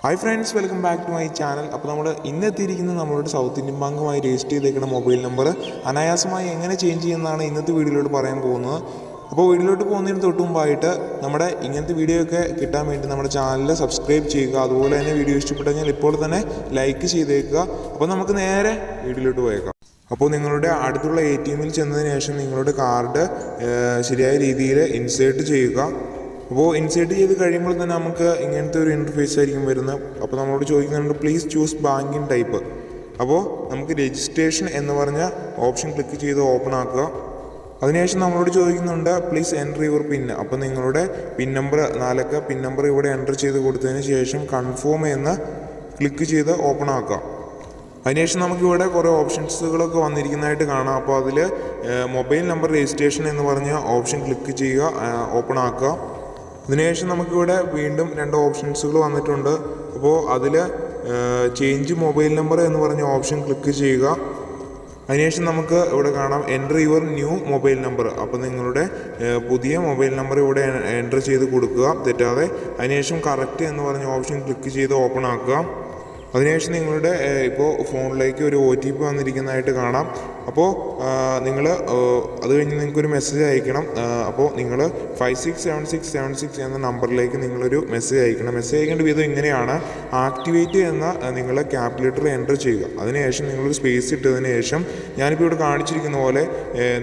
Hi friends, welcome back to my channel. അപ്പോൾ നമ്മൾ ഇന്നെത്തിയിരിക്കുന്ന നമ്മളുടെ സൗത്ത് ഇന്ത്യൻ ബാങ്കുമായി രജിസ്റ്റർ ചെയ്തേക്കുന്ന മൊബൈൽ നമ്പർ അനായാസമായി എങ്ങനെ ചേഞ്ച് ചെയ്യുന്നതാണ് ഇന്നത്തെ വീഡിയോയിലോട്ട് പറയാൻ പോകുന്നത്. അപ്പോൾ വീഡിയോയിലോട്ട് പോകുന്നതിന് തൊട്ട് മുമ്പായിട്ട് നമ്മുടെ ഇങ്ങനത്തെ വീഡിയോ ഒക്കെ കിട്ടാൻ വേണ്ടി നമ്മുടെ ചാനൽ സബ്സ്ക്രൈബ് ചെയ്യുക. അതുപോലെ തന്നെ വീഡിയോ ഇഷ്ടപ്പെട്ടെങ്കിൽ ഇപ്പോൾ തന്നെ ലൈക്ക് ചെയ്തേക്കുക. അപ്പോൾ നമുക്ക് നേരെ വീഡിയോയിലോട്ട് പോയേക്കാം. അപ്പോൾ നിങ്ങളുടെ അടുത്തുള്ള ATMൽ ചെന്നതിന് ശേഷം നിങ്ങളുടെ കാർഡ് ശരിയായ രീതിയിൽ ഇൻസേർട്ട് ചെയ്യുക. അപ്പോൾ ഇൻസേർട്ട് ചെയ്ത് കഴിയുമ്പോൾ തന്നെ നമുക്ക് ഇങ്ങനത്തെ ഒരു ഇൻ്റർഫേസ് ആയിരിക്കും വരുന്നത്. അപ്പോൾ നമ്മളോട് ചോദിക്കുന്നുണ്ട് പ്ലീസ് ചൂസ് ബാങ്കിങ് ടൈപ്പ്. അപ്പോൾ നമുക്ക് രജിസ്ട്രേഷൻ എന്ന് പറഞ്ഞ ഓപ്ഷൻ ക്ലിക്ക് ചെയ്ത് ഓപ്പൺ ആക്കുക. അതിനുശേഷം നമ്മളോട് ചോദിക്കുന്നുണ്ട് പ്ലീസ് എൻ്റർ യുവർ പിൻ. അപ്പോൾ നിങ്ങളുടെ പിൻ നമ്പർ 4 അക്ക പിൻ നമ്പർ ഇവിടെ എൻ്റർ ചെയ്ത് കൊടുത്തതിന് ശേഷം കൺഫേം എന്ന് ക്ലിക്ക് ചെയ്ത് ഓപ്പൺ ആക്കുക. അതിനുശേഷം നമുക്കിവിടെ കുറേ ഓപ്ഷൻസുകളൊക്കെ വന്നിരിക്കുന്നതായിട്ട് കാണാം. അപ്പോൾ അതിൽ മൊബൈൽ നമ്പർ രജിസ്ട്രേഷൻ എന്ന് പറഞ്ഞ ഓപ്ഷൻ ക്ലിക്ക് ചെയ്യുക, ഓപ്പൺ ആക്കുക. അതിനുശേഷം നമുക്കിവിടെ വീണ്ടും 2 ഓപ്ഷൻസുകൾ വന്നിട്ടുണ്ട്. അപ്പോൾ അതിൽ ചേഞ്ച് മൊബൈൽ നമ്പർ എന്ന് പറഞ്ഞ ഓപ്ഷൻ ക്ലിക്ക് ചെയ്യുക. അതിനുശേഷം നമുക്ക് ഇവിടെ കാണാം enter your new mobile number. അപ്പോൾ നിങ്ങളുടെ പുതിയ മൊബൈൽ നമ്പർ ഇവിടെ എൻ്റർ ചെയ്ത് കൊടുക്കുക തെറ്റാതെ. അതിനുശേഷം കറക്റ്റ് എന്ന് പറഞ്ഞ ഓപ്ഷൻ ക്ലിക്ക് ചെയ്ത് ഓപ്പൺ ആക്കുക. അതിനുശേഷം നിങ്ങളുടെ ഇപ്പോൾ ഫോണിലേക്ക് ഒരു OTP വന്നിരിക്കുന്നതായിട്ട് കാണാം. അപ്പോൾ നിങ്ങൾ അത് കഴിഞ്ഞ് നിങ്ങൾക്കൊരു മെസ്സേജ് അയക്കണം. അപ്പോൾ നിങ്ങൾ 567676 എന്ന നമ്പറിലേക്ക് നിങ്ങളൊരു മെസ്സേജ് അയക്കണം. മെസ്സേജ് അയക്കേണ്ട വിധം ഇങ്ങനെയാണ്: ആക്ടിവേറ്റ് എന്ന നിങ്ങളുടെ ക്യാപിറ്റൽ എൻ്റർ ചെയ്യുക. അതിനുശേഷം നിങ്ങളൊരു സ്പേസ് ഇട്ടതിന് ശേഷം ഞാനിപ്പോൾ ഇവിടെ കാണിച്ചിരിക്കുന്ന പോലെ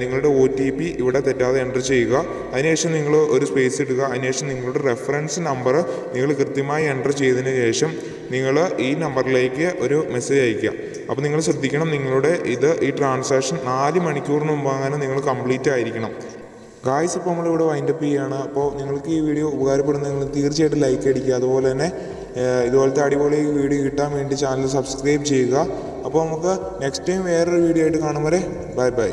നിങ്ങളുടെ OTP ഇവിടെ തെറ്റാതെ എൻ്റർ ചെയ്യുക. അതിനുശേഷം നിങ്ങൾ ഒരു സ്പേസ് ഇടുക. അതിനുശേഷം നിങ്ങളുടെ റെഫറൻസ് നമ്പർ നിങ്ങൾ കൃത്യമായി എൻ്റർ ചെയ്തതിന് ശേഷം നിങ്ങൾ ഈ നമ്പറിലേക്ക് ഒരു മെസ്സേജ് അയക്കുക. അപ്പോൾ നിങ്ങൾ ശ്രദ്ധിക്കണം, നിങ്ങളുടെ ഈ ട്രാൻസാക്ഷൻ 4 മണിക്കൂറിന് മുമ്പ് അങ്ങനെ നിങ്ങൾ കംപ്ലീറ്റ് ആയിരിക്കണം. ഗായ്സ്, ഇപ്പോൾ നമ്മളിവിടെ വൈൻഡപ്പ് ചെയ്യുകയാണ്. അപ്പോൾ നിങ്ങൾക്ക് ഈ വീഡിയോ ഉപകാരപ്പെടുന്നെങ്കിൽ തീർച്ചയായിട്ടും ലൈക്ക് അടിക്കുക. അതുപോലെ തന്നെ ഇതുപോലത്തെ അടിപൊളി വീഡിയോ കിട്ടാൻ വേണ്ടി ചാനൽ സബ്സ്ക്രൈബ് ചെയ്യുക. അപ്പോൾ നമുക്ക് നെക്സ്റ്റ് ടൈം വേറൊരു വീഡിയോ ആയിട്ട് കാണും വരെ ബൈ ബൈ.